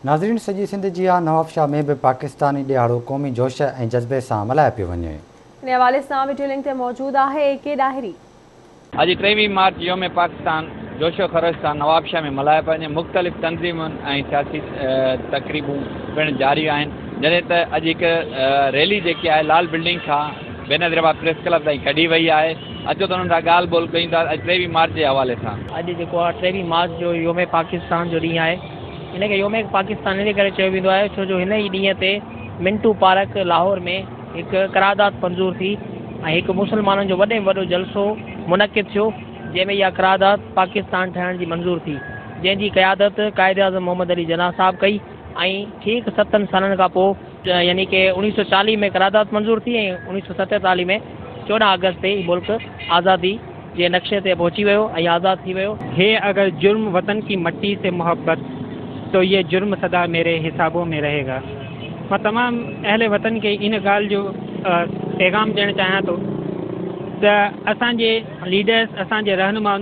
नाज़रीन सॼी सिंध जी नवाबशाह में भी पाकिस्तानी ॾियारो क़ौमी जोश ऐं जज़्बे सां मल्हायो पियो वञे। इन हवाले सां वीडियो लिंक ते मौजूद है के डायरी। अॼु 23 मार्च योम पाकिस्तान जोशो ख़रोश सां नवाबशाह में मल्हायो पियो वञे। मुख़्तलिफ़ तंज़ीमुनि ऐं सियासी तक़रीबूं पिणु जारी आहिनि। जॾहिं त अॼु हिकु रैली जेकी आहे लाल बिल्डिंग खां बेनज़ीराबाद प्रेस क्लब ताईं कढी वई आहे। अचो त उन्हनि सां ॻाल्हि ॿोल कयूं था 23 मार्च जे हवाले सां। अॼु जेको आहे 23 मार्च जो योम पाकिस्तान जो ॾींहुं आहे। इनखे योम पाकिस्तान इन करे चयो वेंदो आहे छो जो हिन ई ॾींहं ते मिंटू पार्क लाहौर में हिकु करारदाद मंज़ूर थी ऐं हिकु मुसलमाननि जो वॾे में वॾो जलसो मुनक़िद थियो जंहिंमें इहा करारदाद पाकिस्तान ठहण जी मंज़ूर थी, जंहिंजी क़यादत क़ाइद आज़म मोहम्मद अली जना साहब कई ऐं ठीक 7 सालनि खां पोइ यानी कि 1940 में करारदाद मंज़ूर थी ऐं 1947 में 14 अगस्त ते मुल्क आज़ादी के नक्शे पे पहुंची वियो ऐं आज़ाद थी वियो। है अगर जुर्म वतन की मट्टी से मोहब्बत तो ये जुर्म सदा मेरे हिसाबों में रहेगा। मैं तमाम अहले वतन के इन गाल जो पैगाम ॾियणु चाहियां थो त असांजे लीडर्स असांजे रहनुमा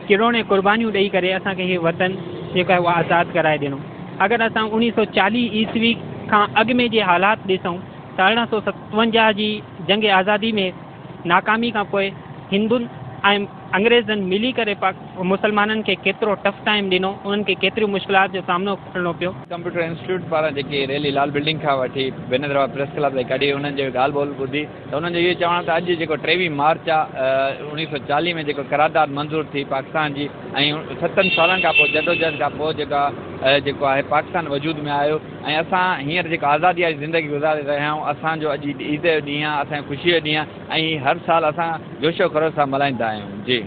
किरोड़े कुर्बानियूं ॾेई करे असांखे हीउ वतन जेको आहे उहो आज़ादु कराए ॾिनो। अगरि असां 1940 ईस्वी खां अॻु में जे हालात ॾिसूं त 1857 जी जंग आज़ादी में नाकामी खां पोइ हिंदुनि ऐं अंग्रेज़नि मिली करे मुसलमाननि खे केतिरो टफ टाइम ॾिनो, उन्हनि खे केतिरियूं मुश्किलात जो सामनो करिणो पियो। कंप्यूटर इंस्टीट्यूट पारां जेकी रैली लाल बिल्डिंग खां वठी बेनज़ीराबाद प्रेस क्लब ताईं कढी उन्हनि जो ॻाल्हि ॿोल ॿुधी त उन्हनि जो इहो चवणु त अॼु जेको 23 मार्च आहे 1940 में जेको करारदाद मंज़ूर थी पाकिस्तान जी ऐं 7 सालनि खां पोइ जदोजहद खां पोइ जेको आहे पाकिस्तान वजूद में आयो ऐं असां हींअर जेको आज़ादी वारी ज़िंदगी गुज़ारे रहिया आहियूं। असांजो अॼु ईद जो ॾींहुं आहे, असांजी ख़ुशीअ जो ॾींहुं आहे ऐं हर साल असां जोशो ख़रोश सां मल्हाईंदा आहियूं। जी